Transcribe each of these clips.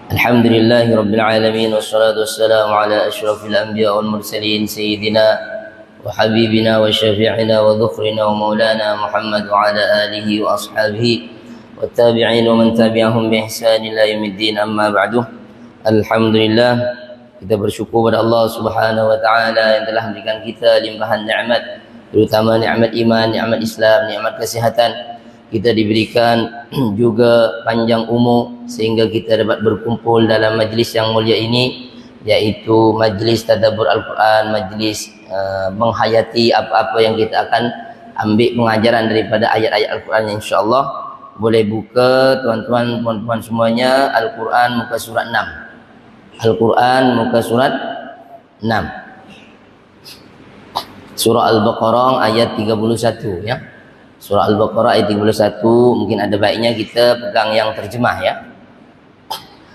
Alhamdulillahi Rabbil Alamin. Wassalatu wassalamu ala ashrafil anbiya wal mursalin Sayyidina wa habibina wa syafi'ina wa dhukhrina wa maulana Muhammad wa ala alihi wa ashabihi wa tabi'in wa man tabi'ahum bi ihsan ila yaumiddin. Amma ba'du. Alhamdulillah, kita bersyukur pada Allah Subhanahu wa taala yang telah memberikan kita limpahan nikmat, terutama nikmat iman, nikmat Islam, nikmat kesihatan. Kita diberikan juga panjang umur sehingga kita dapat berkumpul dalam majlis yang mulia ini, yaitu majlis tadabbur Al-Quran, majlis menghayati apa-apa yang kita akan ambil pengajaran daripada ayat-ayat Al-Quran. InsyaAllah boleh buka tuan-tuan, puan-puan semuanya, Al-Quran muka surat 6. Al-Quran muka surat 6, surah Al-Baqarah ayat 31 ya. Surah Al-Baqarah ayat 31, mungkin ada baiknya kita pegang yang terjemah ya.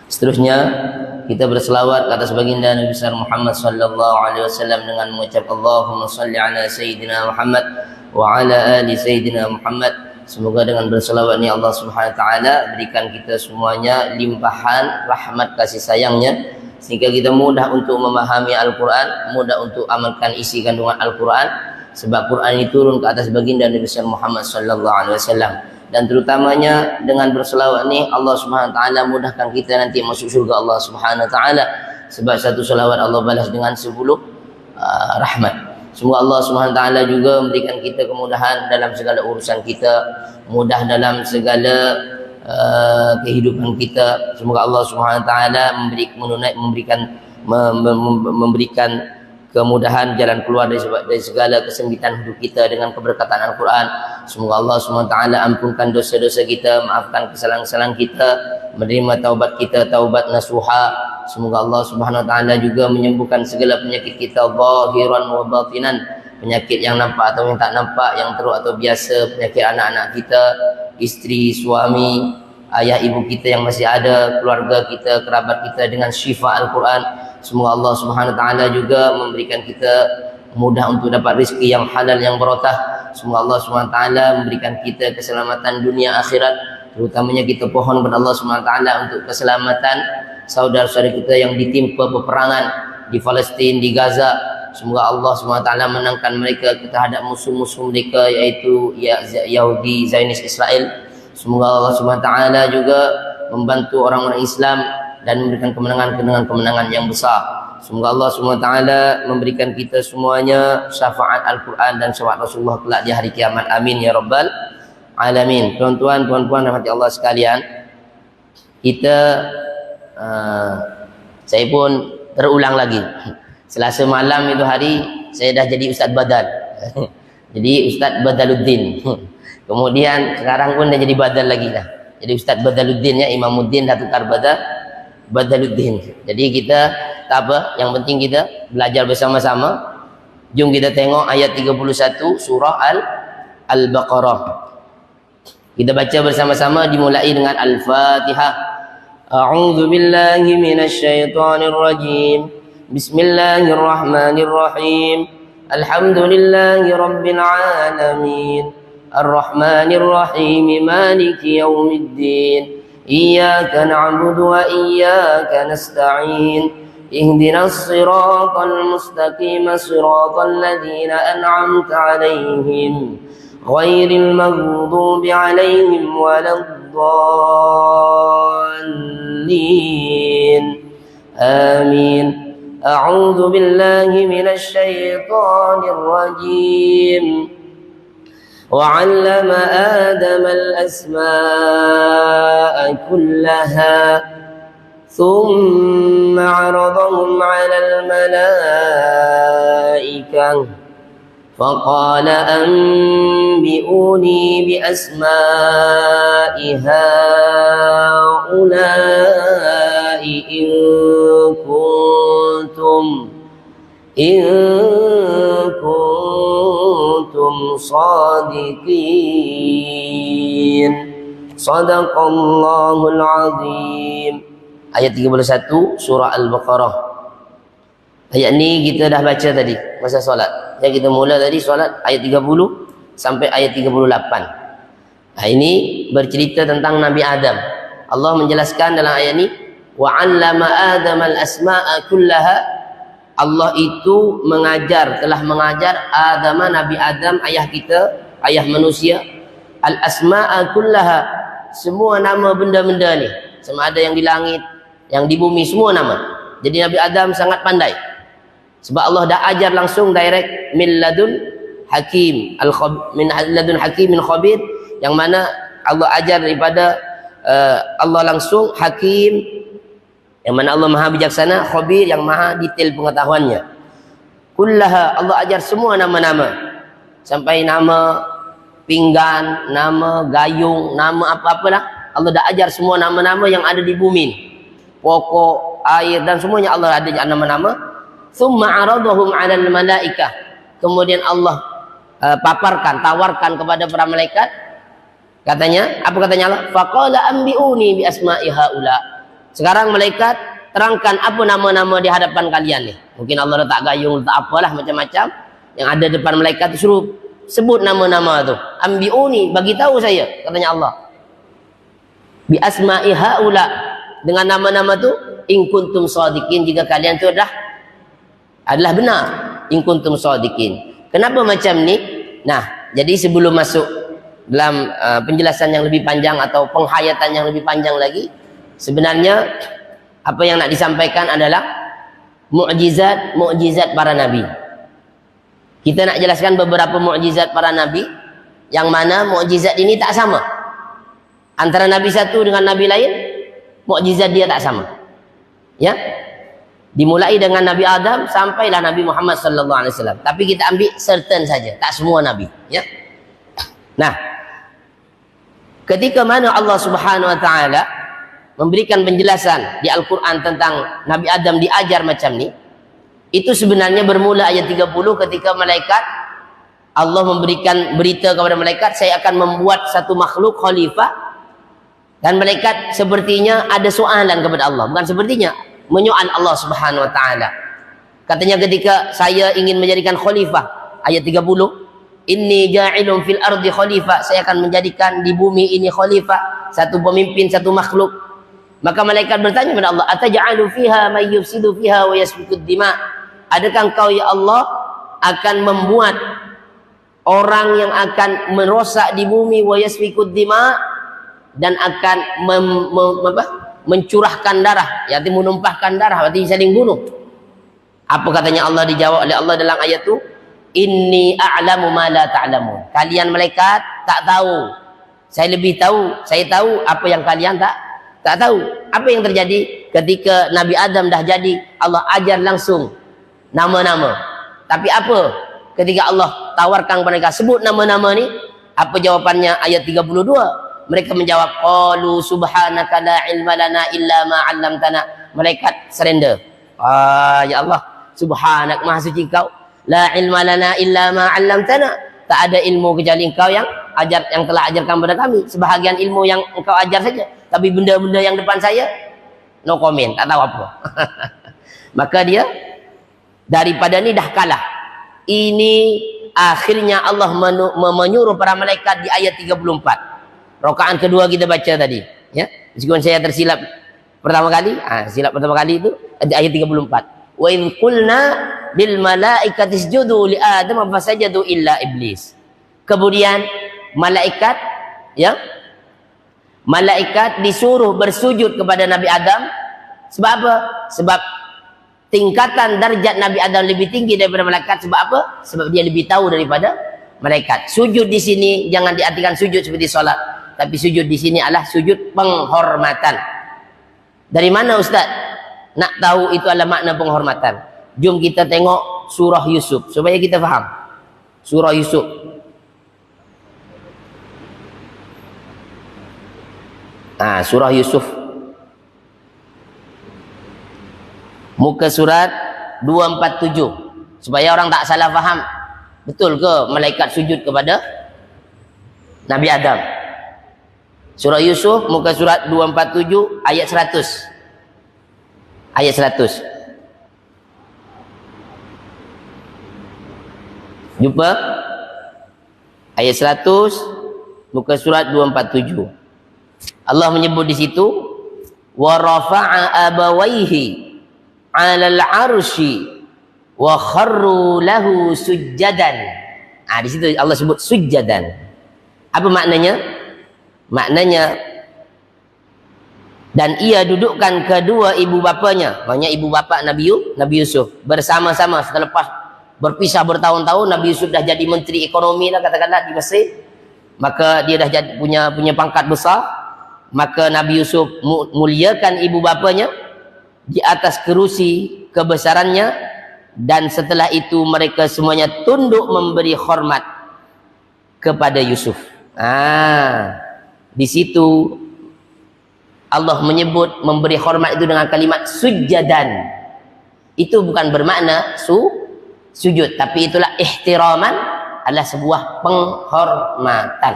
Seterusnya kita berselawat ke atas baginda Nabi besar Muhammad sallallahu alaihi wasallam dengan mengucap Allahumma salli ala sayyidina Muhammad wa ala ali sayyidina Muhammad. Semoga dengan berselawat ini Allah Subhanahu wa taala berikan kita semuanya limpahan rahmat kasih sayangnya, sehingga kita mudah untuk memahami Al-Quran, mudah untuk amalkan isi kandungan Al-Quran. Sebab Quran ini turun ke atas baginda Nabi besar Muhammad sallallahu alaihi wasallam, dan terutamanya dengan berselawat ni Allah Subhanahu wa taala mudahkan kita nanti masuk syurga Allah Subhanahu wa taala. Sebab satu selawat Allah balas dengan 10 rahmat. Semoga Allah Subhanahu wa taala juga memberikan kita kemudahan dalam segala urusan kita, mudah dalam segala kehidupan kita. Semoga Allah Subhanahu wa taala memberikan kemudahan jalan keluar dari segala kesempitan hidup kita dengan keberkatan Al-Quran. Semoga Allah SWT ampunkan dosa-dosa kita, maafkan kesalahan-kesalahan kita, menerima taubat kita, taubat nasuha. Semoga Allah SWT juga menyembuhkan segala penyakit kita, zahiran wa batinan, penyakit yang nampak atau yang tak nampak, yang teruk atau biasa, penyakit anak-anak kita, isteri, suami, ayah ibu kita yang masih ada, keluarga kita, kerabat kita, dengan syifa Al-Quran. Semoga Allah Subhanahu wa taala juga memberikan kita mudah untuk dapat rezeki yang halal yang barakah. Semoga Allah Subhanahu wa taala memberikan kita keselamatan dunia akhirat, terutamanya kita pohon kepada Allah Subhanahu wa taala untuk keselamatan saudara-saudara kita yang ditimpa peperangan di Palestin, di Gaza. Semoga Allah Subhanahu wa taala menangkan mereka terhadap musuh-musuh mereka, yaitu Yahudi, Zionis, Israel. Semoga Allah Subhanahu wa taala juga membantu orang-orang Islam dan memberikan kemenangan yang besar. Semoga Allah SWT memberikan kita semuanya syafaat Al-Quran dan syafaat Rasulullah kelak di hari kiamat. Amin ya rabbal alamin. Tuan-tuan, puan-puan rahmati Allah sekalian, kita saya pun terulang lagi. Selasa malam itu hari saya dah jadi Ustaz Badal. Jadi Ustaz Badaluddin. Kemudian sekarang pun dah jadi Badal lagi dah. Jadi Ustaz Badaluddin ya, Imamuddin dah tukar Badaluddin. Jadi kita tak apa, yang penting kita belajar bersama-sama. Jom kita tengok ayat 31 surah Al-Baqarah. Kita baca bersama-sama, dimulai dengan Al-Fatihah. A'udzu billahi minasy syaithanir rajim. Bismillahirrahmanirrahim. Alhamdulillahi rabbil alamin. Ar-Rahmanir Rahim. Maliki yaumiddin. إياك نعبد وإياك نستعين اهدنا الصراط المستقيم صراط الذين أنعمت عليهم غير المغضوب عليهم ولا الضالين آمين. أعوذ بالله من الشيطان الرجيم. وعلم آدم الأسماء كلها ثم عرضهم على الملائكة فقال أنبئوني بأسماء هؤلاء إن كنتم صادقين. Sadaqallahul azim. Ayat 31 surah Al-Baqarah. Ayat ni kita dah baca tadi masa solat. Jadi kita mula tadi solat ayat 30 sampai ayat 38. Ini bercerita tentang Nabi Adam. Allah menjelaskan dalam ayat ini wa 'allama Adam al-asma'a kullaha. Allah itu telah mengajar Adam, Nabi Adam, ayah kita, ayah manusia, al-asma'a kullaha, semua nama benda-benda ni, sama ada yang di langit, yang di bumi, semua nama. Jadi Nabi Adam sangat pandai. Sebab Allah dah ajar langsung direct min ladun hakimin khabir, yang mana Allah ajar daripada Allah langsung, hakim yang mana Allah maha bijaksana, khabir yang maha detail pengetahuannya. Kullaha, Allah ajar semua nama-nama, sampai nama pinggan, nama gayung, nama apa-apalah, Allah dah ajar semua nama-nama yang ada di bumi ni. Pokok, air dan semuanya Allah ada nama-nama. Thumma aradahum 'alal malaikah, kemudian Allah tawarkan kepada para malaikat. Katanya, apa katanya Allah? Faqala anbi'uni bi asma'i haula. Sekarang malaikat terangkan apa nama-nama di hadapan kalian nih. Mungkin Allah letak gayung, letak apalah macam-macam yang ada depan malaikat, suruh sebut nama-nama tu. Anbi'uni, bagi tahu saya, katanya Allah. Bi asma'i haula, dengan nama-nama tu, in kuntum shadiqin, jika kalian tu adalah benar, in kuntum shadiqin. Kenapa macam ni? Nah, jadi sebelum masuk dalam penjelasan yang lebih panjang atau penghayatan yang lebih panjang lagi, sebenarnya apa yang nak disampaikan adalah mukjizat para nabi. Kita nak jelaskan beberapa mukjizat para nabi, yang mana mukjizat ini tak sama antara nabi satu dengan nabi lain. Mukjizat dia tak sama, ya. Dimulai dengan Nabi Adam sampailah Nabi Muhammad sallallahu alaihi wasallam. Tapi kita ambil certain saja, tak semua nabi, ya. Nah, ketika mana Allah Subhanahu wa taala memberikan penjelasan di Al-Qur'an tentang Nabi Adam diajar macam ni, itu sebenarnya bermula ayat 30 ketika malaikat, Allah memberikan berita kepada malaikat, saya akan membuat satu makhluk khalifah. Dan malaikat sepertinya ada soalan kepada Allah, bukan sepertinya, menyoal Allah Subhanahu wa taala. Katanya ketika saya ingin menjadikan khalifah, ayat 30, inni ja'ilun fil ardi khalifah, saya akan menjadikan di bumi ini khalifah, satu pemimpin, satu makhluk. Maka malaikat bertanya kepada Allah, ataj'alu fiha may yufsidu fiha wa yasfikud dima, adakah engkau ya Allah akan membuat orang yang akan merosak di bumi, wa yasfikud dima, dan akan mencurahkan darah, yaitu menumpahkan darah, berarti saling bunuh. Apa katanya Allah? Dijawab oleh Allah dalam ayat itu, inni a'lamu ma la ta'lamun. Kalian malaikat tak tahu, saya lebih tahu. Saya tahu apa yang kalian tak tahu. Apa yang terjadi ketika Nabi Adam dah jadi, Allah ajar langsung nama-nama. Tapi apa ketika Allah tawarkan kepada mereka, sebut nama-nama ni, apa jawabannya? Ayat 32, mereka menjawab, qalu subhanaka la ilma lana illa ma 'allamtana. Malaikat surrender. Ya Allah, subhanak, maha suci Engkau, la ilma lana illa ma 'allamtana, tak ada ilmu kecuali Engkau yang telah ajarkan kepada kami. Sebahagian ilmu yang Engkau ajar saja, tapi benda-benda yang depan saya no comment, tak tahu apa. Maka dia daripada ni dah kalah. Ini akhirnya Allah menyuruh para malaikat di ayat 34. Rakaat kedua kita baca tadi, ya. Meskipun saya tersilap pertama kali, silap pertama kali itu di ayat 34. Wa in qulna lil malaikati isjudu li adam fasajadu illa iblis. Kemudian malaikat, ya, malaikat disuruh bersujud kepada Nabi Adam. Sebab apa? Sebab tingkatan darjat Nabi Adam lebih tinggi daripada malaikat. Sebab apa? Sebab dia lebih tahu daripada malaikat. Sujud di sini jangan diartikan sujud seperti solat, tapi sujud di sini adalah sujud penghormatan. Dari mana Ustaz nak tahu itu adalah makna penghormatan? Jom kita tengok surah Yusuf supaya kita faham. Surah Yusuf. Surah Yusuf. Muka surat 247. Supaya orang tak salah faham. Betul ke malaikat sujud kepada Nabi Adam? Surah Yusuf, muka surat 247, ayat 100. Ayat 100. Jumpa? Ayat 100, muka surat 247. Allah menyebut di situ, wa rafa'a abawaihi 'alal 'arsy wa kharru lahu sujjadan. Di situ Allah sebut sujjadan. Apa maknanya? Maknanya, dan ia dudukkan kedua ibu bapanya, maksudnya ibu bapa Nabi Yusuf bersama-sama. Setelah lepas berpisah bertahun-tahun, Nabi Yusuf dah jadi menteri ekonomi lah katakanlah di Mesir, maka dia dah jadi punya pangkat besar. Maka Nabi Yusuf muliakan ibu bapanya di atas kerusi kebesarannya, dan setelah itu mereka semuanya tunduk memberi hormat kepada Yusuf. Di situ Allah menyebut memberi hormat itu dengan kalimat sujjadan. Itu bukan bermakna sujud, tapi itulah ihtiraman, adalah sebuah penghormatan.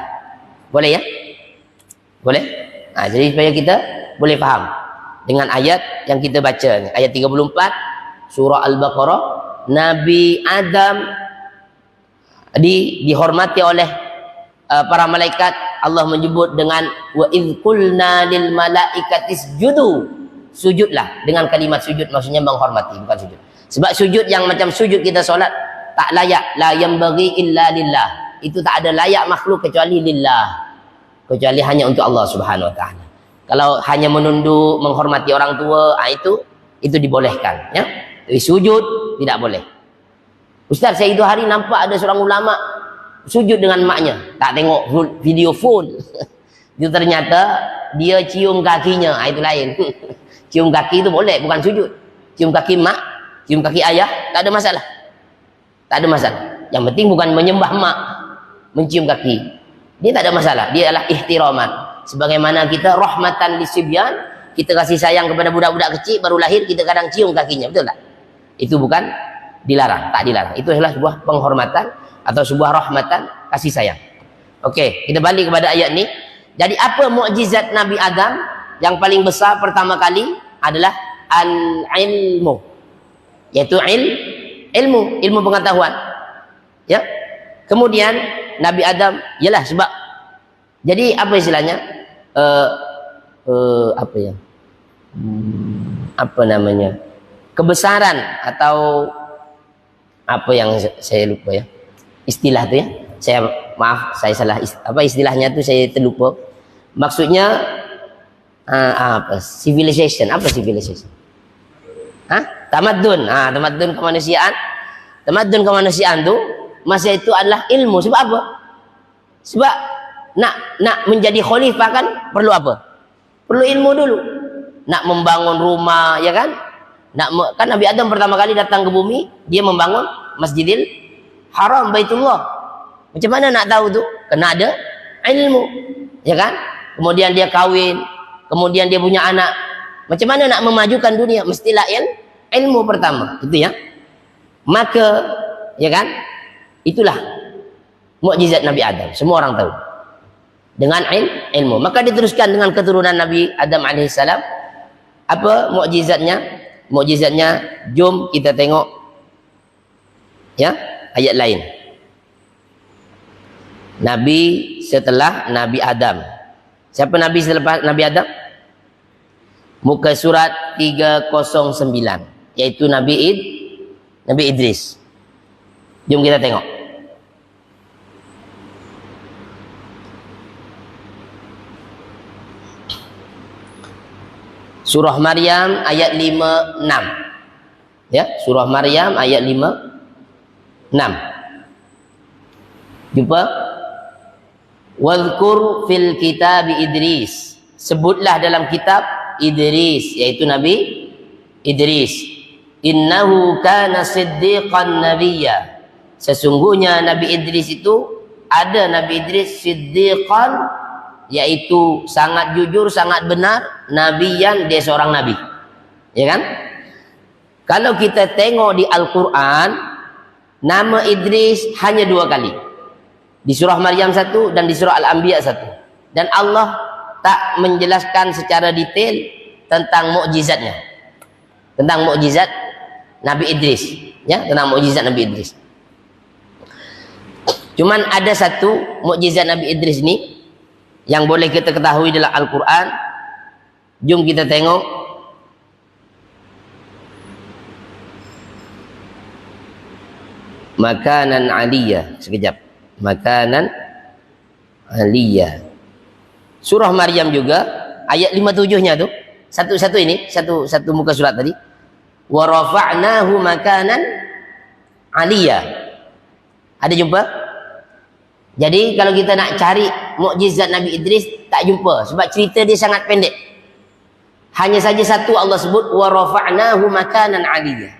Boleh ya? Boleh? Jadi supaya kita boleh faham dengan ayat yang kita baca ni, ayat 34 surah Al-Baqarah. Nabi Adam dihormati oleh para malaikat. Allah menyebut dengan wa idz qulna lil malaikati isjudu, sujudlah. Dengan kalimat sujud maksudnya menghormati, bukan sujud. Sebab sujud yang macam sujud kita solat tak layak, la yanbaghi illa lillah. Itu tak ada layak makhluk kecuali lillah, kecuali hanya untuk Allah Subhanahu wa taala. Kalau hanya menunduk menghormati orang tua, itu dibolehkan ya. Tapi sujud tidak boleh. Ustaz, saya itu hari nampak ada seorang ulama sujud dengan maknya, tak tengok video full. Itu ternyata dia cium kakinya, itu lain. Cium kaki itu boleh, bukan sujud. Cium kaki mak, cium kaki ayah, tak ada masalah. Tak ada masalah. Yang penting bukan menyembah mak, mencium kaki. Dia tak ada masalah. Dia adalah ihtiraman. Sebagaimana kita rahmatan lisibyan, kita kasih sayang kepada budak-budak kecil baru lahir, kita kadang cium kakinya, betul tak? Itu bukan dilarang, tak dilarang. Itu adalah sebuah penghormatan atau sebuah rahmatan, kasih sayang. Okey, kita balik kepada ayat ni. Jadi apa mukjizat Nabi Adam yang paling besar pertama kali adalah al-ilmu, yaitu ilmu pengetahuan. Ya. Kemudian Nabi Adam, yalah sebab jadi apa istilahnya? Apa ya? Apa namanya? Kebesaran atau apa yang saya lupa ya? Istilah tu ya, saya salah apa istilahnya tu, saya terlupa. Maksudnya apa civilization, tamadun. Tamadun kemanusiaan tu masa itu adalah ilmu. Sebab apa? Sebab nak menjadi khalifah kan perlu apa? Perlu ilmu dulu. Nak membangun rumah, ya kan? Kan Nabi Adam pertama kali datang ke bumi, dia membangun Masjidil Haram, Baitullah. Macam mana nak tahu tu? Kena ada ilmu, ya kan? Kemudian dia kahwin, kemudian dia punya anak. Macam mana nak memajukan dunia? Mestilah ilmu pertama, itu ya. Maka, ya kan? Itulah mukjizat Nabi Adam. Semua orang tahu. Dengan ilmu. Maka diteruskan dengan keturunan Nabi Adam alaihissalam. Apa mukjizatnya? Mukjizatnya, jom kita tengok ya ayat lain. Nabi setelah Nabi Adam. Siapa Nabi selepas Nabi Adam? Muka surat 309, yaitu Nabi Idris. Jom kita tengok. Surah Maryam ayat 56. Ya, surah Maryam ayat 56. Jumpa? Wadhkur fil kitab Idris. Sebutlah dalam kitab Idris, yaitu Nabi Idris. Innahu kana siddiqan nabiyya. Sesungguhnya Nabi Idris itu, ada Nabi Idris siddiqan, yaitu sangat jujur, sangat benar, nabiyan, dia seorang nabi. Ya kan? Kalau kita tengok di Al-Quran, nama Idris hanya 2 kali. Di surah Maryam 1 dan di surah Al-Anbiya 1. Dan Allah tak menjelaskan secara detail tentang mukjizatnya. Tentang mukjizat Nabi Idris, ya, tentang mukjizat Nabi Idris. Cuman ada satu mukjizat Nabi Idris ni yang boleh kita ketahui dalam Al-Quran. Jom kita tengok makanan aliyah. Sekejap. Makanan aliyah. Surah Maryam juga ayat 57-nya tu. Satu-satu ini, satu muka surat tadi. Wa rafa'nahu makanan aliyah. Ada jumpa? Jadi kalau kita nak cari mukjizat Nabi Idris tak jumpa sebab cerita dia sangat pendek. Hanya saja satu Allah sebut wa rafa'nahu makanan aliyah.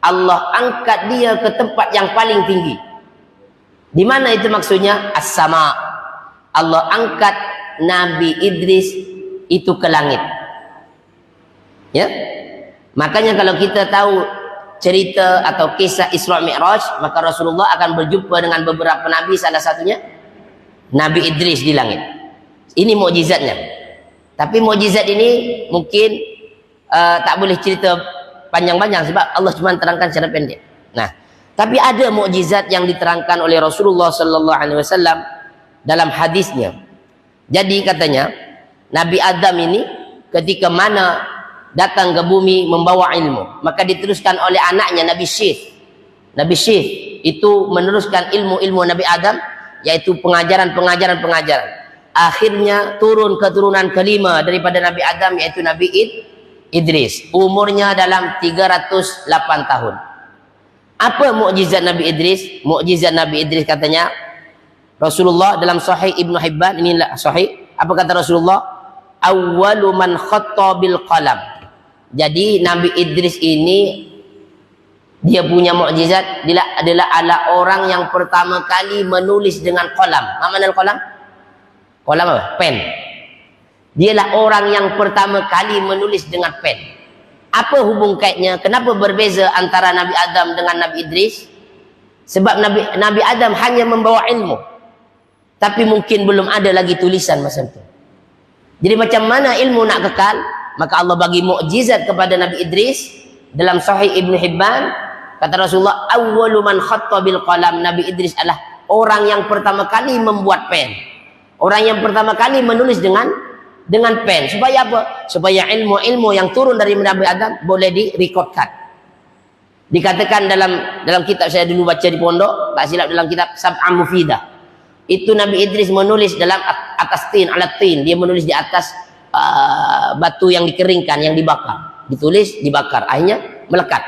Allah angkat dia ke tempat yang paling tinggi. Di mana itu maksudnya? As-sama. Allah angkat Nabi Idris itu ke langit. Ya. Makanya kalau kita tahu cerita atau kisah Isra Mi'raj, maka Rasulullah akan berjumpa dengan beberapa nabi, salah satunya Nabi Idris di langit. Ini mukjizatnya. Tapi mukjizat ini mungkin tak boleh cerita panjang-panjang sebab Allah cuma terangkan secara pendek. Nah, tapi ada mukjizat yang diterangkan oleh Rasulullah sallallahu alaihi wasallam dalam hadisnya. Jadi katanya Nabi Adam ini ketika mana datang ke bumi membawa ilmu, maka diteruskan oleh anaknya Nabi Syith. Nabi Syith itu meneruskan ilmu-ilmu Nabi Adam, yaitu pengajaran. Akhirnya turun keturunan kelima daripada Nabi Adam, yaitu Nabi Idris. Umurnya dalam 308 tahun. Apa mukjizat Nabi Idris? Mukjizat Nabi Idris katanya Rasulullah dalam Sahih Ibnu Hibban, inilah Sahih. Apa kata Rasulullah? Awwalu man khatta bil qalam. Jadi Nabi Idris ini dia punya mukjizat, dia adalah orang yang pertama kali menulis dengan qalam. Apa makna qalam? Qalam apa? Pen. Dialah orang yang pertama kali menulis dengan pen. Apa hubung kaitnya? Kenapa berbeza antara Nabi Adam dengan Nabi Idris? Sebab Nabi Adam hanya membawa ilmu, tapi mungkin belum ada lagi tulisan masa itu. Jadi macam mana ilmu nak kekal? Maka Allah bagi mukjizat kepada Nabi Idris. Dalam Sahih Ibnu Hibban kata Rasulullah, awwalu man khatta bil qalam. Nabi Idris adalah orang yang pertama kali membuat pen, orang yang pertama kali menulis dengan pen. Supaya apa? Supaya ilmu-ilmu yang turun dari Nabi Adam boleh direkodkan. Dikatakan dalam kitab saya dulu baca di pondok, tak silap dalam kitab Sab'ah Mufidah, itu Nabi Idris menulis dalam atas tin, alat tin. Dia menulis di atas batu yang dikeringkan, yang dibakar. Ditulis, dibakar, akhirnya melekat.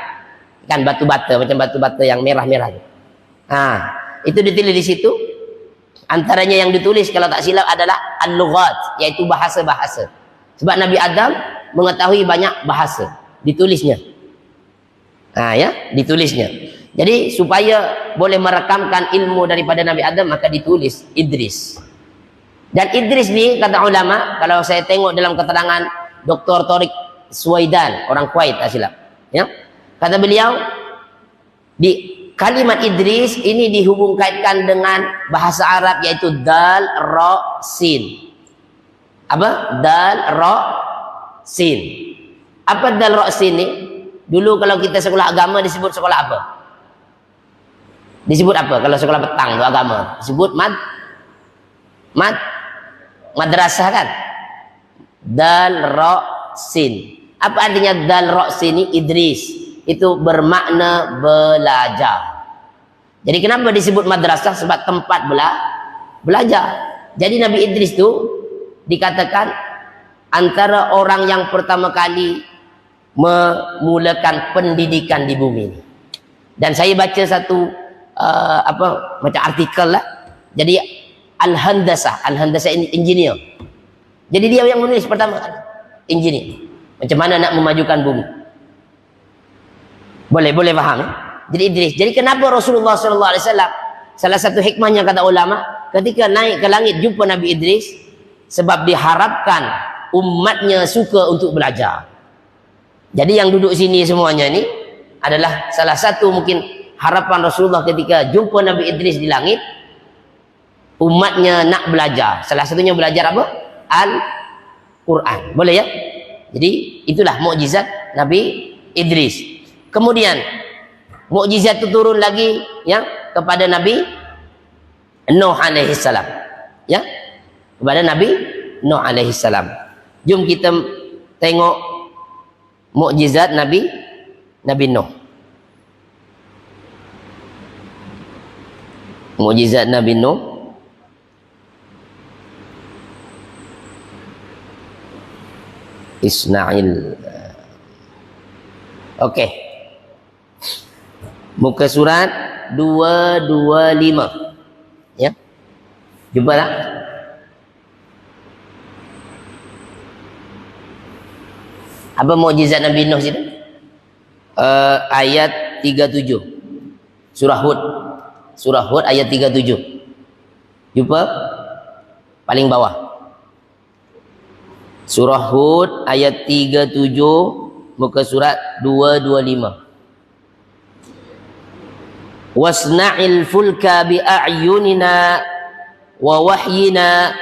Kan batu bata, macam batu bata yang merah-merah. Itu ditulis di situ. Antaranya yang ditulis kalau tak silap adalah al-lughat, yaitu bahasa-bahasa. Sebab Nabi Adam mengetahui banyak bahasa, ditulisnya. Ditulisnya. Jadi supaya boleh merekamkan ilmu daripada Nabi Adam, maka ditulis Idris. Dan Idris ni kata ulama, kalau saya tengok dalam keterangan Dr. Tariq Suwaidan, orang Kuwait tak silap, ya. Kata beliau di kalimat Idris ini dihubung kaitkan dengan bahasa Arab, yaitu dal, ra, sin. Apa? Dal, ra, sin. Apa dal, ra, sin ni? Dulu kalau kita sekolah agama disebut sekolah apa? Disebut apa? Kalau sekolah petang tu agama disebut madrasah kan? Dal, ra, sin. Apa artinya dal, ra, sin ni? Idris. Itu bermakna belajar. Jadi kenapa disebut madrasah? Sebab tempat belajar. Jadi Nabi Idris tu dikatakan antara orang yang pertama kali memulakan pendidikan di bumi ini. Dan saya baca satu macam artikel lah. Jadi Al-Handasah engineer. Jadi dia yang menulis pertama kali, engineer. Macam mana nak memajukan bumi. Boleh faham ya? Jadi Idris. Jadi kenapa Rasulullah sallallahu alaihi wasallam, salah satu hikmahnya kata ulama, ketika naik ke langit jumpa Nabi Idris, sebab diharapkan umatnya suka untuk belajar. Jadi yang duduk sini semuanya ni adalah salah satu mungkin harapan Rasulullah ketika jumpa Nabi Idris di langit, umatnya nak belajar. Salah satunya belajar apa? Al-Quran. Boleh ya? Jadi itulah mukjizat Nabi Idris. Kemudian mukjizat itu turun lagi ya kepada Nabi Nuh alaihi salam. Ya? Kepada Nabi Nuh alaihi salam. Jom kita tengok mukjizat Nabi Nuh. Mukjizat Nabi Nuh. Ismail. Okey. Muka surat 225. Ya. Jumpa tak? Apa mukjizat Nabi Nuh situ? Ayat 37. Surah Hud. Surah Hud ayat 37. Jumpa? Paling bawah. Surah Hud ayat 37, muka surat 225. Wasna'il fulka bi'ayunina wa wahyina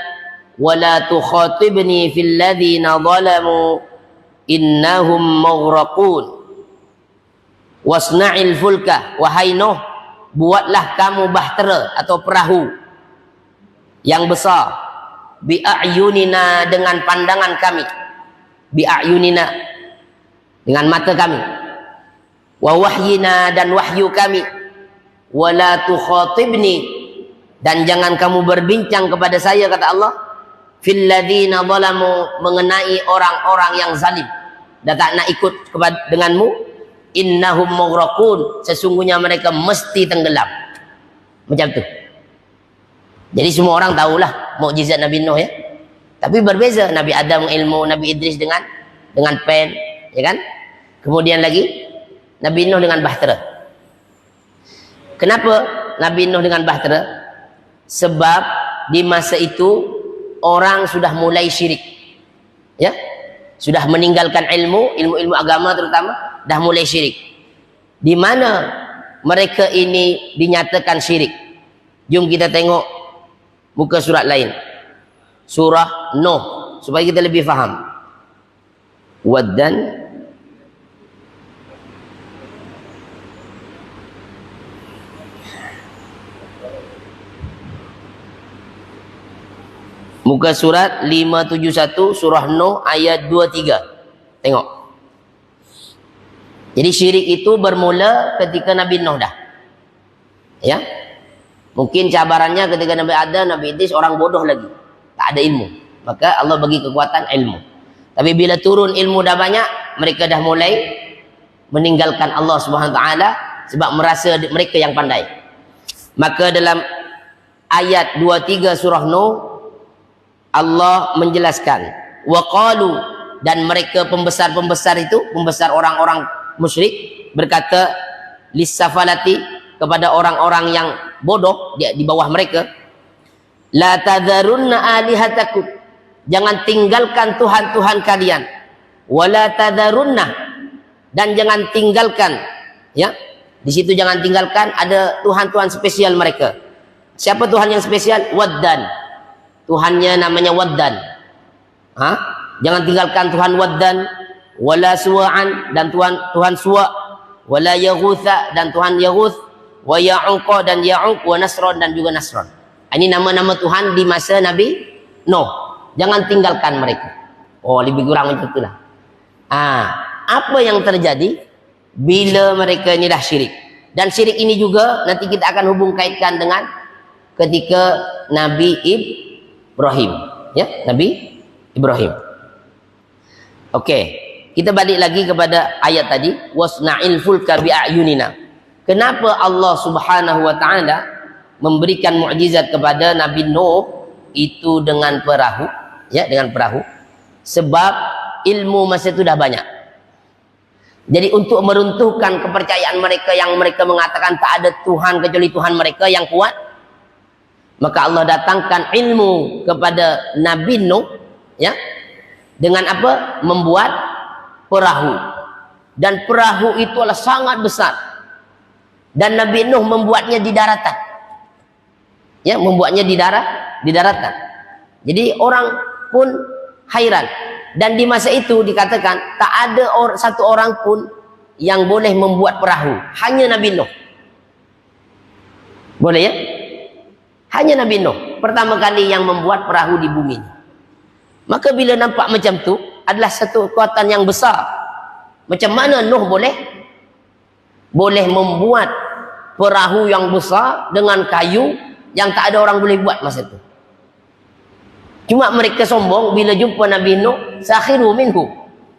wa la tukhatibni fil ladzina zalamu innahum maghraqun. Wasna'il fulka, wahai Nuh, buatlah kamu bahtera atau perahu yang besar, bi'ayunina, dengan pandangan kami, bi'ayunina, dengan mata kami, wa wahyina, dan wahyu kami, wa la tukhatibni, dan jangan kamu berbincang kepada saya, kata Allah, fil ladzina zalamu, mengenai orang-orang yang zalim, dan tak nak ikut denganmu, innahum maghraqun, sesungguhnya mereka mesti tenggelam. Macam tu. Jadi semua orang tahulah mukjizat Nabi Nuh, ya. Tapi berbeza, Nabi Adam ilmu, Nabi Idris dengan pen, ya kan? Kemudian lagi Nabi Nuh dengan bahtera. Kenapa Nabi Nuh dengan bahtera? Sebab di masa itu orang sudah mulai syirik. Ya? Sudah meninggalkan ilmu agama terutama, dah mulai syirik. Di mana mereka ini dinyatakan syirik? Jom kita tengok muka surat lain, surah Nuh, supaya kita lebih faham. Waddan, muka surat 571, surah Nuh ayat 23. Tengok. Jadi syirik itu bermula ketika Nabi Nuh dah. Ya. Mungkin cabarannya ketika Nabi Adam, Nabi Idris orang bodoh lagi, tak ada ilmu. Maka Allah bagi kekuatan ilmu. Tapi bila turun ilmu dah banyak, mereka dah mulai meninggalkan Allah Subhanahu Wa Taala sebab merasa mereka yang pandai. Maka dalam ayat 23 surah Nuh, Allah menjelaskan, wa qalu, dan mereka pembesar-pembesar itu, pembesar orang-orang musyrik, berkata lissafalati, kepada orang-orang yang bodoh di bawah mereka, la tadharunna alihatakum, jangan tinggalkan Tuhan-Tuhan kalian, wala tadharunna, dan jangan tinggalkan, ya, di situ jangan tinggalkan ada Tuhan-Tuhan spesial mereka. Siapa Tuhan yang spesial? Waddan, Tuhannya namanya Waddan. Jangan tinggalkan Tuhan Waddan, wala Suwa'an, dan Tuhan Suwa', wala Yaghutha, dan Tuhan Yaghuth, wa Ya'uqa, dan Ya'uq, wa Nasron, dan juga Nasron. Ini nama-nama Tuhan di masa Nabi Nuh. Jangan tinggalkan mereka. Oh, lebih kurang macam itulah. Apa yang terjadi bila mereka ini dah syirik? Dan syirik ini juga nanti kita akan hubung kaitkan dengan ketika Nabi Ibrahim, ya, Nabi Ibrahim. Okey, kita balik lagi kepada ayat tadi, wasna'il fulka bi'ayunina. Kenapa Allah Subhanahu Wa Taala memberikan mukjizat kepada Nabi Nuh itu dengan perahu, ya, dengan perahu? Sebab ilmu masa itu dah banyak. Jadi untuk meruntuhkan kepercayaan mereka yang mereka mengatakan tak ada Tuhan kecuali Tuhan mereka yang kuat, maka Allah datangkan ilmu kepada Nabi Nuh, ya, dengan apa? Membuat perahu. Dan perahu itu adalah sangat besar. Dan Nabi Nuh membuatnya di daratan. Ya, membuatnya di daratan. Jadi orang pun hairan. Dan di masa itu dikatakan tak ada satu orang pun yang boleh membuat perahu. Hanya Nabi Nuh. Boleh, ya? Hanya Nabi Nuh pertama kali yang membuat perahu di bumi. Maka bila nampak macam tu, adalah satu kekuatan yang besar. Macam mana Nuh boleh membuat perahu yang besar dengan kayu yang tak ada orang boleh buat masa itu. Cuma mereka sombong bila jumpa Nabi Nuh, sakhiru minhu.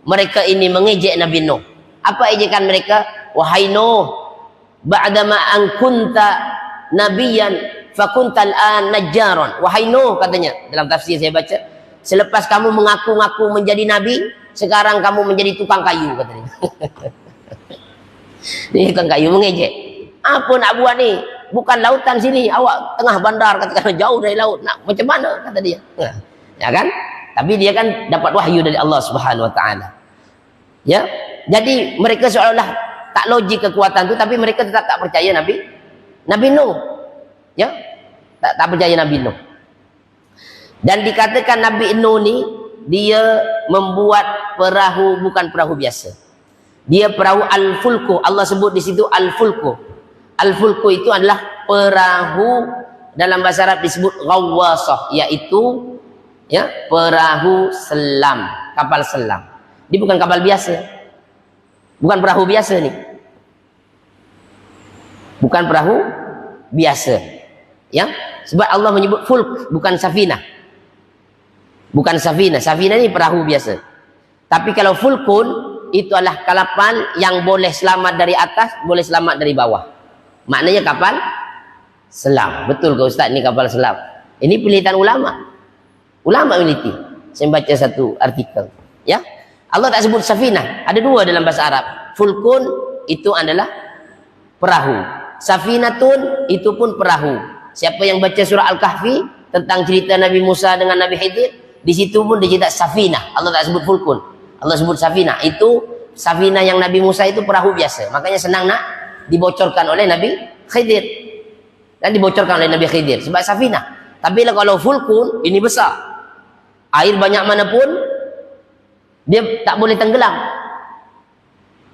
Mereka ini mengejek Nabi Nuh. Apa ejekan mereka? Wahai Nuh, ba'dama an kunta nabiyan fakuntal an najjaran. Wahai Nuh, katanya dalam tafsir saya baca, selepas kamu mengaku-ngaku menjadi nabi, sekarang kamu menjadi tukang kayu, katanya. Ini tukang kayu mengejek. Apa nak buat ni? Bukan lautan sini, awak tengah bandar, katakan jauh dari laut. Nak macam mana, kata dia. Ya kan? Tapi dia kan dapat wahyu dari Allah Subhanahu wa taala. Ya. Jadi mereka seolah-olah tak logik kekuatan itu, tapi mereka tetap tak percaya Nabi Nuh. Ya. Tak percaya Nabi Nuh. Dan dikatakan Nabi Nuh ni dia membuat perahu, bukan perahu biasa. Dia perahu al-fulku. Allah sebut di situ al-fulku. Al-fulku itu adalah perahu, dalam bahasa Arab disebut ghawwasah, yaitu ya, perahu selam, kapal selam. Dia bukan kapal biasa. Bukan perahu biasa ni. Bukan perahu biasa. Ya, sebab Allah menyebut fulk, bukan safinah. Bukan safinah. Safinah ni perahu biasa. Tapi kalau fulkun itu adalah kapal yang boleh selamat dari atas, boleh selamat dari bawah. Maknanya kapal selam. Betul ke Ustaz, ni kapal selam? Ini penelitian ulama. Ulama meneliti. Saya baca satu artikel. Ya, Allah tak sebut safinah. Ada dua dalam bahasa Arab. Fulkun itu adalah perahu. Safinatun itu pun perahu. Siapa yang baca surah Al-Kahfi tentang cerita Nabi Musa dengan Nabi Khidir, di situ pun dicerita safinah. Allah tak sebut fulkun. Allah sebut safinah. Itu safinah yang Nabi Musa itu perahu biasa. Makanya senang nak dibocorkan oleh Nabi Khidir. Dan dibocorkan oleh Nabi Khidir sebab safinah. Tapi kalau fulkun, ini besar. Air banyak mana pun dia tak boleh tenggelam.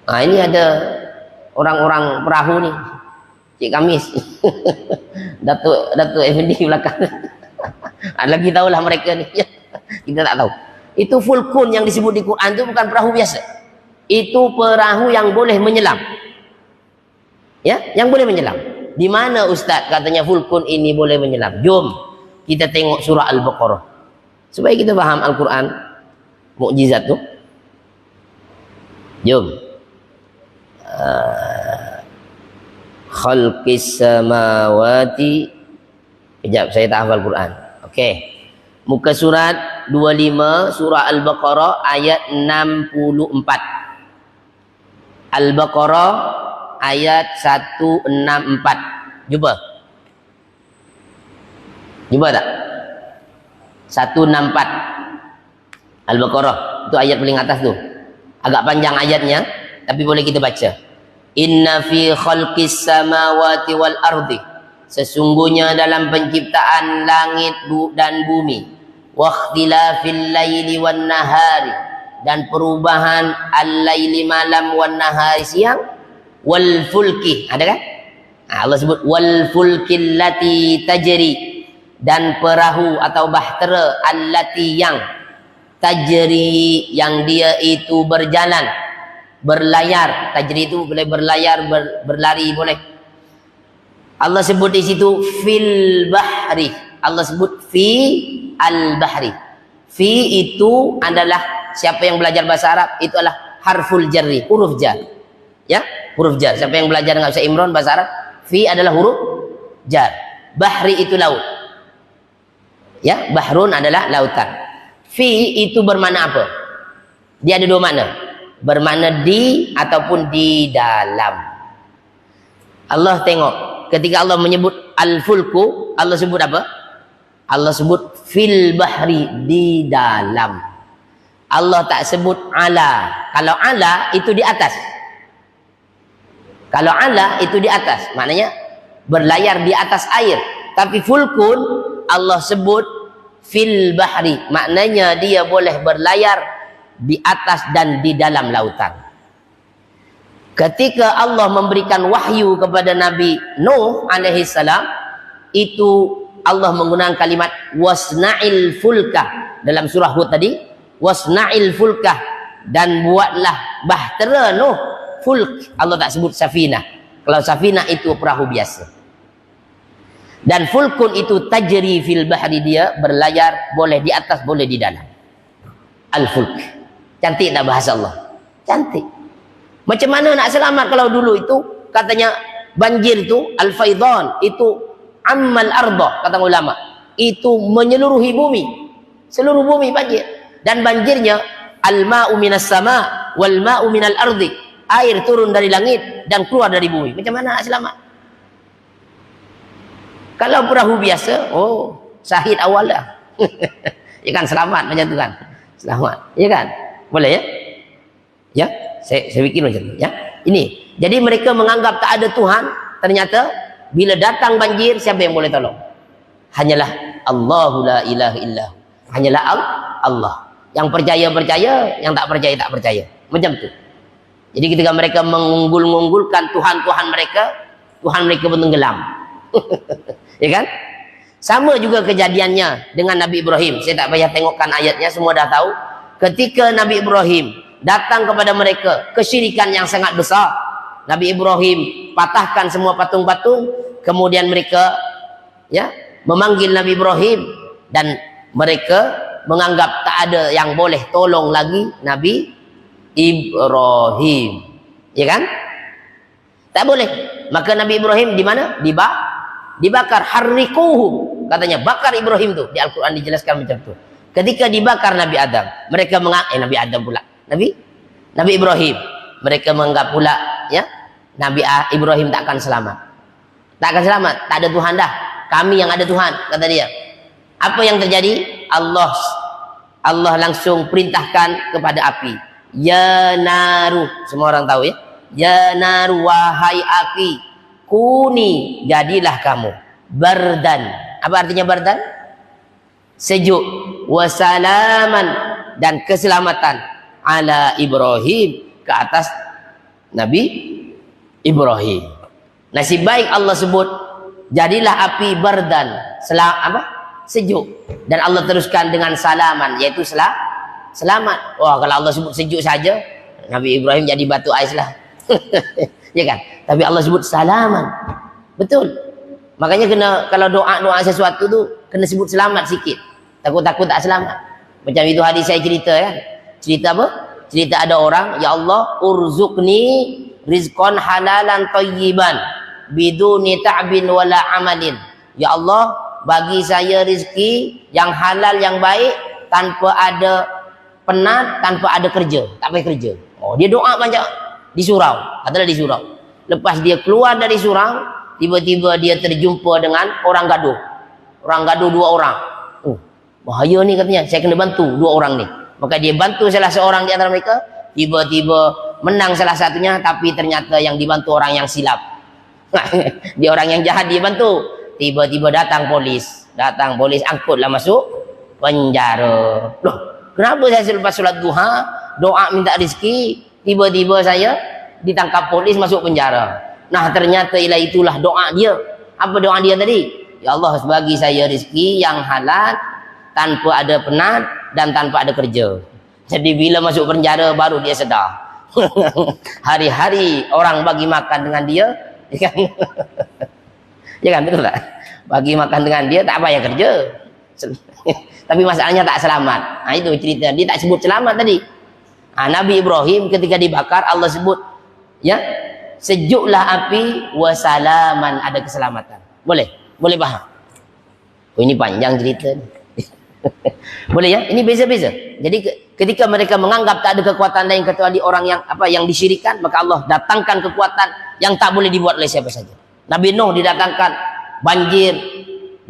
Nah, ini ada orang-orang perahu ni. Cik Kamis. Datuk Effendi belakang. Lagi tahulah mereka ni. Kita tak tahu. Itu fulkun yang disebut di Quran itu bukan perahu biasa. Itu perahu yang boleh menyelam. Ya, yang boleh menyelam. Di mana Ustaz katanya fulkun ini boleh menyelam? Jom kita tengok surah Al-Baqarah supaya kita faham Al-Quran mukjizat tu. Jom. Khalqis samawati. Sekejap, saya tak hafal Quran. Okey. Muka surat 25 surah Al-Baqarah ayat 64. Al-Baqarah ayat 164. Jumpa? Jumpa tak? 164. Al-Baqarah. Itu ayat paling atas tu. Agak panjang ayatnya, tapi boleh kita baca. Inna fi khalqis samawati wal ardi. Sesungguhnya dalam penciptaan langit dan bumi. Wa ikhtilafil laili wan nahari. Dan perubahan al-laili malam wan nahari siang. Wal fulki, ada kan? Allah sebut wal fulkil lati tajri, dan perahu atau bahtera allati yang tajri, yang dia itu berjalan, berlayar. Tajri itu boleh berlayar, berlari boleh. Allah sebut di situ fil bahri. Allah sebut fi al bahri. Fi itu adalah, siapa yang belajar bahasa Arab itu adalah harful jarri, huruf jar. Ya, huruf jar. Siapa yang belajar dengan Ustaz Imran bahasa Arab, fi adalah huruf jar. Bahri itu laut. Ya, bahrun adalah lautan. Fi itu bermakna apa? Dia ada dua makna. Bermakna di ataupun di dalam. Allah tengok, ketika Allah menyebut al-fulku, Allah sebut apa? Allah sebut fil bahri, di dalam. Allah tak sebut ala. Kalau ala itu di atas. Kalau ala itu di atas, maknanya berlayar di atas air. Tapi fulkun Allah sebut fil bahri, maknanya dia boleh berlayar di atas dan di dalam lautan. Ketika Allah memberikan wahyu kepada Nabi Nuh alaihi salam, itu Allah menggunakan kalimat wasna'il fulka dalam surah Hud tadi. wasna'il fulkah, dan buatlah bahtera Nuh. Fulk Allah tak sebut safinah. Kalau safinah itu perahu biasa. Dan fulkun itu tajri fil bahri, dia berlayar, boleh di atas boleh di dalam. Al-fulk. Cantik tak bahasa Allah? Cantik. Macam mana nak selamat kalau dulu itu katanya banjir itu al-faidan itu ammal arda, kata ulama. Itu menyeluruhi bumi. Seluruh bumi banjir. Dan banjirnya al-ma'u minas sama wal ma'u minal ardi. Air turun dari langit dan keluar dari bumi. Macam mana nak selamat? Kalau perahu biasa, oh, syahid awal dah. Ya kan, selamat macam tu kan. Selamat. Ya kan? Boleh ya? Ya, saya fikir macam tu ya. Ini. Jadi mereka menganggap tak ada Tuhan, ternyata bila datang banjir siapa yang boleh tolong? Hanyalah Allahu la ilaha illahu. Hanyalah Allah. Yang percaya, yang tak percaya. Macam tu. Jadi ketika mereka mengunggul-unggulkan Tuhan mereka pun tenggelam. Ya kan? Sama juga kejadiannya dengan Nabi Ibrahim. Saya tak payah tengokkan ayatnya, semua dah tahu. Ketika Nabi Ibrahim datang kepada mereka kesyirikan yang sangat besar, Nabi Ibrahim patahkan semua patung-patung, kemudian mereka ya memanggil Nabi Ibrahim, dan mereka menganggap tak ada yang boleh tolong lagi Nabi Ibrahim, ya kan? Tak boleh. Maka Nabi Ibrahim di mana? Dibakar. Harrikuhu, katanya bakar Ibrahim tu. Di Al-Quran dijelaskan macam tu. Ketika dibakar Nabi Adam, mereka Nabi Adam pula. Nabi Ibrahim, mereka menganggap pula ya Nabi Ibrahim tak akan selamat. Tak akan selamat, tak ada Tuhan dah. Kami yang ada Tuhan, kata dia. Apa yang terjadi? Allah langsung perintahkan kepada api. Ya naru, semua orang tahu ya. Ya naru, wahai api, kuni, jadilah kamu bardan. Apa artinya bardan? Sejuk. Wasalaman, dan keselamatan ala Ibrahim, ke atas Nabi Ibrahim. Nasib baik Allah sebut jadilah api bardan, sejuk. Dan Allah teruskan dengan salaman, yaitu selamat. Wah, kalau Allah sebut sejuk saja, Nabi Ibrahim jadi batu ais lah. Ya kan? Tapi Allah sebut salaman. Betul. Makanya kalau doa sesuatu tu kena sebut selamat sikit. Takut-takut tak selamat. Macam itu hadis saya cerita kan. Cerita apa? Cerita ada orang, ya Allah, urzuqni rizqan halalan thayyiban biduni ta'bin wala amalin. Ya Allah, bagi saya rezeki yang halal yang baik tanpa ada penat, tanpa ada kerja, tak payah kerja. Oh, dia doa banyak di surau, katalah di surau. Lepas dia keluar dari surau, tiba-tiba dia terjumpa dengan orang gaduh. Orang gaduh 2 orang. Oh, bahaya ni katanya, saya kena bantu 2 orang ni. Maka dia bantu salah seorang di antara mereka, tiba-tiba menang salah satunya, tapi ternyata yang dibantu orang yang silap. Dia orang yang jahat dia bantu. Tiba-tiba datang polis, angkutlah masuk penjara. Loh, kenapa saya selepas solat duha doa minta rezeki, tiba-tiba saya ditangkap polis masuk penjara? Nah, ternyata itulah doa dia. Apa doa dia tadi? Ya Allah, bagi saya rezeki yang halal tanpa ada penat dan tanpa ada kerja. Jadi bila masuk penjara baru dia sedar. Hari-hari orang bagi makan dengan dia, ya kan? Ya kan, betul tak? Bagi makan dengan dia, tak payah kerja. Tapi masalahnya tak selamat. Nah, itu cerita. Dia tak sebut selamat tadi. Nabi Ibrahim ketika dibakar, Allah sebut ya, sejuklah api wasalaman, ada keselamatan. Boleh paham? Oh, ini panjang cerita. Boleh ya? Ini beza-beza. Jadi ketika mereka menganggap tak ada kekuatan lain kecuali orang yang disyirikan, maka Allah datangkan kekuatan yang tak boleh dibuat oleh siapa saja. Nabi Nuh didatangkan banjir,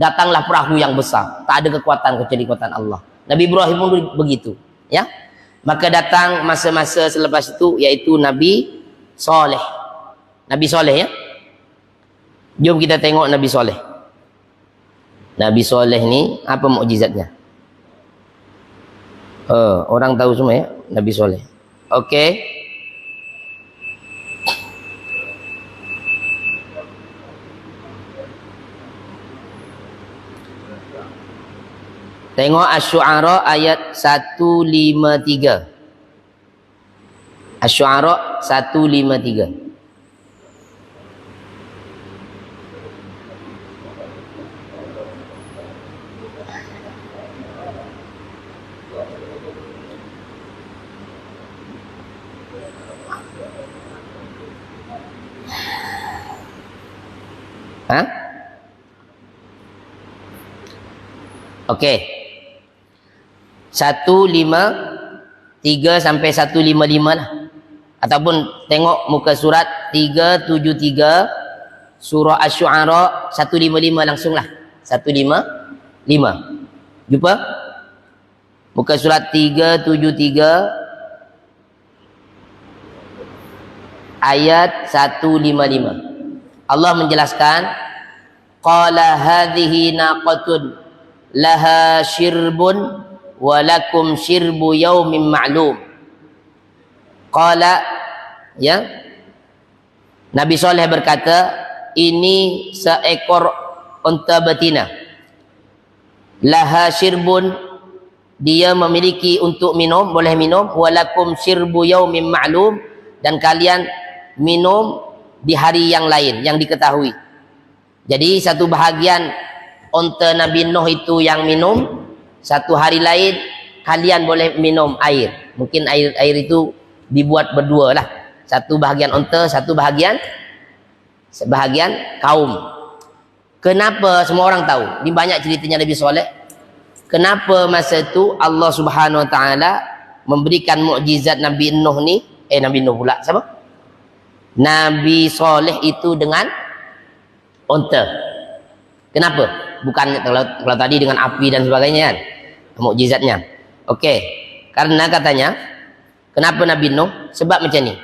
datanglah perahu yang besar. Tak ada kekuatan kecuali kekuatan Allah. Nabi Ibrahim pun begitu, ya. Maka datang masa-masa selepas itu, yaitu Nabi Saleh. Nabi Saleh ya. Jom kita tengok Nabi Saleh. Nabi Saleh ni apa mukjizatnya? Orang tahu semua ya, Nabi Saleh. Okey. Tengok Asy-Syu'ara ayat 153. Asy-Syu'ara 153. Ha? Okey. 153 sampai 155 lah. Ataupun tengok muka surat 373 surah Asy-Syu'ara 155 langsunglah. 155. Jumpa? Muka surat 373 ayat 155. Allah menjelaskan, qala hadhihi naqatun laha syirbun wa lakum syirbu yaumin ma'lum. Qala, ya, Nabi Saleh berkata, ini seekor unta betina, laha syirbun, dia memiliki untuk minum, boleh minum, wa lakum syirbu yaumin ma'lum, dan kalian minum di hari yang lain yang diketahui. Jadi satu bahagian unta Nabi Nuh itu yang minum, satu hari lain kalian boleh minum air. Mungkin air itu dibuat berdua lah. Satu bahagian unta, satu bahagian kaum. Kenapa semua orang tahu? Ini banyak ceritanya Nabi Saleh. Kenapa masa itu Allah Subhanahu Wa Taala memberikan mukjizat Nabi Nuh ni? Nabi Nuh pula siapa? Nabi Saleh itu dengan unta. Kenapa? Bukan kalau tadi dengan api dan sebagainya kan, mukjizatnya. Okey. Karena katanya, kenapa Nabi Nuh? Sebab macam ni.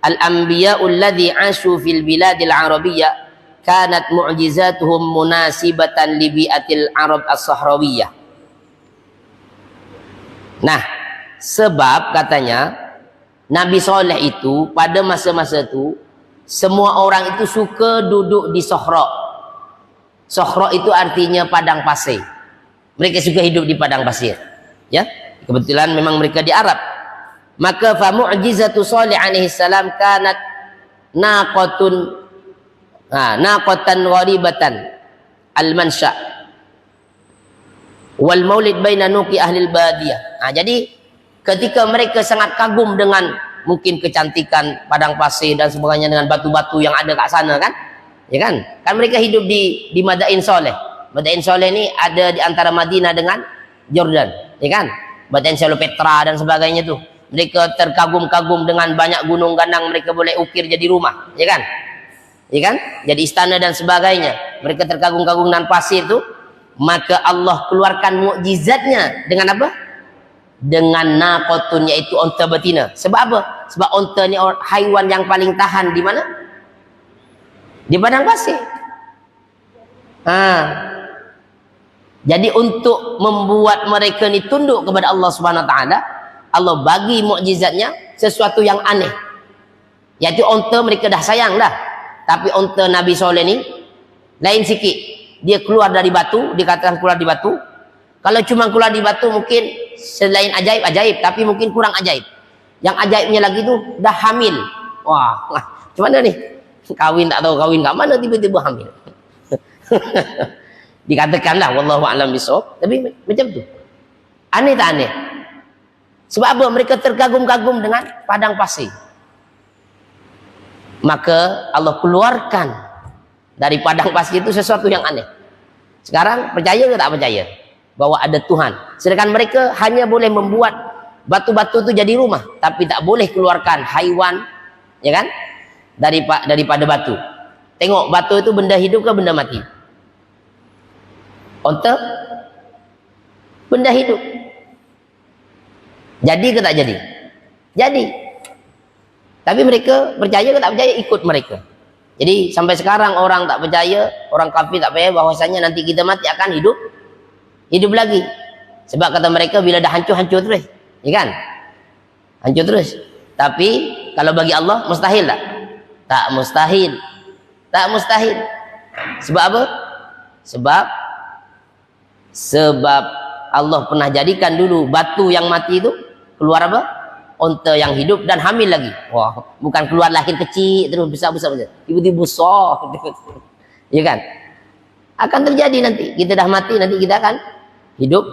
Al-anbiya'ul ladzi 'ashu fil biladil arabiyyah kanat mu'jizatuhum munasibatan li bi'atil arab as-sahrawiyah. Nah, sebab katanya Nabi Saleh itu pada masa-masa itu semua orang itu suka duduk di Sahra. Sahra itu artinya padang pasir. Mereka suka hidup di padang pasir. Ya, kebetulan memang mereka di Arab. Maka fa mu'jizatu Saleh alaihi salam kanat naqatan gharibatan al-mansha wal maulid baina nuqi ahli al-badiyah. Jadi ketika mereka sangat kagum dengan mungkin kecantikan padang pasir dan sebagainya dengan batu-batu yang ada kat sana kan, ya kan? Kan mereka hidup di Madain Saleh. Madain Saleh ni ada di antara Madinah dengan Jordan, ya kan? Madain Saleh Petra dan sebagainya tu. Mereka terkagum-kagum dengan banyak gunung ganang, mereka boleh ukir jadi rumah, ya kan? Ya kan? Jadi istana dan sebagainya. Mereka terkagum-kagum dengan pasir tu, maka Allah keluarkan mukjizatnya dengan apa? Dengan naqatun, yaitu unta betina. Sebab apa? Sebab unta ni haiwan yang paling tahan di mana? Di padang pasir. Jadi untuk membuat mereka ni tunduk kepada Allah Subhanahu Wa Taala, Allah bagi mukjizatnya sesuatu yang aneh. Yaitu unta mereka dah sayang dah. Tapi unta Nabi Saleh ni lain sikit. Dia keluar dari batu, dikatakan keluar di batu. Kalau cuma keluar di batu mungkin selain ajaib, tapi mungkin kurang ajaib. Yang ajaibnya lagi tu dah hamil. Wah, macam mana ni? Kawin tak tahu kawin kat mana, tiba-tiba hamil. Dikatakanlah wallahu a'lam bishawab, tapi macam tu. Aneh tak aneh? Sebab apa? Mereka terkagum-kagum dengan padang pasir. Maka Allah keluarkan dari padang pasir itu sesuatu yang aneh. Sekarang percaya ke tak percaya bahwa ada Tuhan? Sedangkan mereka hanya boleh membuat batu-batu itu jadi rumah, tapi tak boleh keluarkan haiwan, ya kan, daripada batu. Tengok, batu itu benda hidup ke benda mati? Unta benda hidup. Jadi ke tak jadi? Jadi. Tapi mereka percaya ke tak percaya, ikut mereka. Jadi sampai sekarang orang tak percaya, orang kafir tak percaya bahwasanya nanti kita mati akan hidup lagi. Sebab kata mereka bila dah hancur terus, ya kan? Hancur terus. Tapi kalau bagi Allah mustahil tak? Tak mustahil. Tak mustahil. Sebab apa? Sebab Allah pernah jadikan dulu batu yang mati itu keluar apa? Unta yang hidup dan hamil lagi. Wah, bukan keluar lahir kecil terus besar-besar saja. Tiba-tiba besar. Ya kan? Akan terjadi nanti. Kita dah mati, nanti kita akan hidup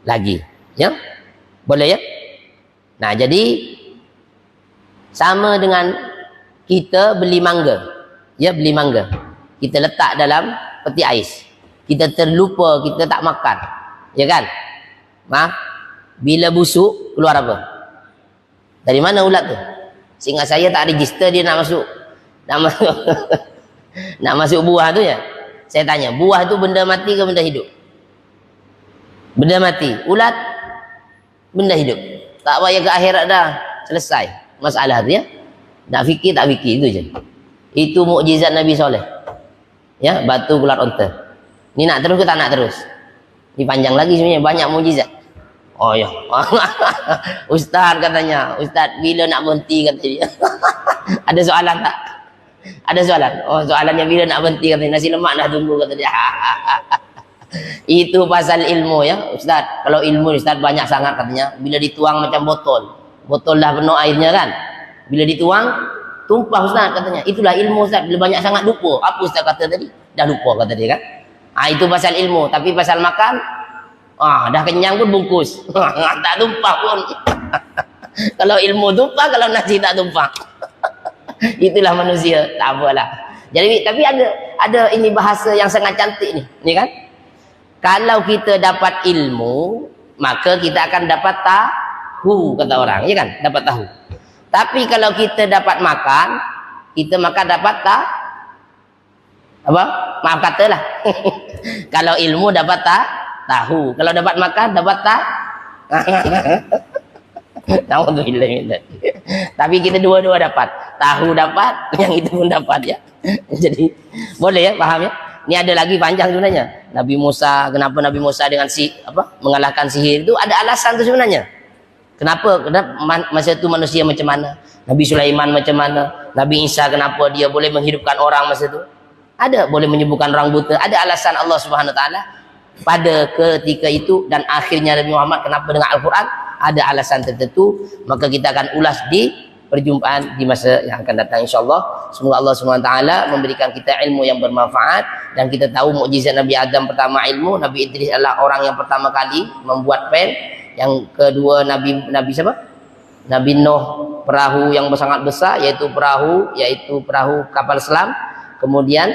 lagi. Ya? Boleh ya? Nah, jadi sama dengan kita beli mangga. Ya, beli mangga. Kita letak dalam peti ais. Kita terlupa, kita tak makan. Ya kan? Bila busuk, keluar apa? Dari mana ulat tu? Seingat saya tak register dia nak masuk. Nak masuk buah tu ya. Saya tanya, buah tu benda mati ke benda hidup? Benda mati. Ulat benda hidup. Tak payah ke akhirat dah. Selesai masalah tu ya. Nak fikir tak fikir itu je. Itu mukjizat Nabi Soleh. Ya, batu keluar unta. Ni nak terus ke tak nak terus? Ni panjang lagi sebenarnya, banyak mukjizat. Oh ya. Ustaz katanya, Ustaz bila nak berhenti kata dia. Ada soalan tak? Ada soalan? Oh, soalannya bila nak berhenti katanya, nasi lemak dah tunggu kata dia. Itu pasal ilmu ya, Ustaz. Kalau ilmu Ustaz banyak sangat katanya. Bila dituang macam botol. Botol dah penuh airnya kan. Bila dituang tumpah Ustaz katanya. Itulah ilmu Ustaz. Bila banyak sangat lupa. Apa Ustaz kata tadi? Dah lupa kata dia kan. Itu pasal ilmu. Tapi pasal makan, dah kenyang pun bungkus. Tak tumpah pun. Kalau ilmu tumpah, kalau nasi tak tumpah. Itulah manusia. Tak apalah. Jadi tapi ada ini bahasa yang sangat cantik ni. Ni kan? Kalau kita dapat ilmu, maka kita akan dapat tahu kata orang, ya kan? Dapat tahu. Tapi kalau kita dapat makan, kita makan dapat apa? Maaf katalah. Kalau ilmu dapat tahu, kalau dapat makan dapat tapi kita dua-dua dapat. Tahu dapat, yang itu pun dapat ya. Jadi boleh ya, paham ya? Ini ada lagi panjang sebenarnya. Nabi Musa, kenapa Nabi Musa dengan mengalahkan sihir itu ada alasan tu sebenarnya. Kenapa masa itu manusia macam mana? Nabi Sulaiman macam mana? Nabi Isa kenapa dia boleh menghidupkan orang masa itu? Ada, boleh menyembuhkan orang buta. Ada alasan Allah Subhanahu Wa Taala pada ketika itu, dan akhirnya Nabi Muhammad kenapa dengan Al-Quran? Ada alasan tertentu. Maka kita akan ulas di perjumpaan di masa yang akan datang insyaallah. Semoga Allah SWT memberikan kita ilmu yang bermanfaat, dan kita tahu mukjizat Nabi Adam pertama ilmu, Nabi Idris adalah orang yang pertama kali membuat pen, yang kedua Nabi siapa? Nabi Nuh perahu yang sangat besar, yaitu perahu kapal selam. Kemudian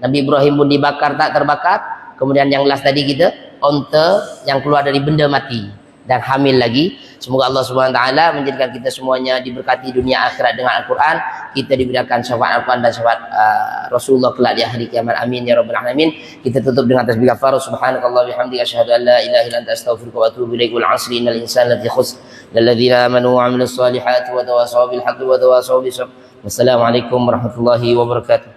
Nabi Ibrahim pun dibakar tak terbakar. Kemudian yang last tadi kita unta yang keluar dari benda mati dan hamil lagi. Semoga Allah Subhanahu Wa Taala menjadikan kita semuanya diberkati dunia akhirat dengan Al-Quran. Kita diberikan syafaat Al-Quran dan syafaat Rasulullah kelak di hari kiamat. Amin ya rabbal alamin. Kita tutup dengan tasbih kafarah. Subhanakallah bihamdika asyhadu an la ilaha illa anta astaghfiruka wa atubu ilaik. Wal 'asri innal insana lafi khusr ladzina amanu wa 'amilus solihati wa tawassaw bil haqqi wa tawassaw bis sabr. Wassalamualaikum warahmatullahi wabarakatuh.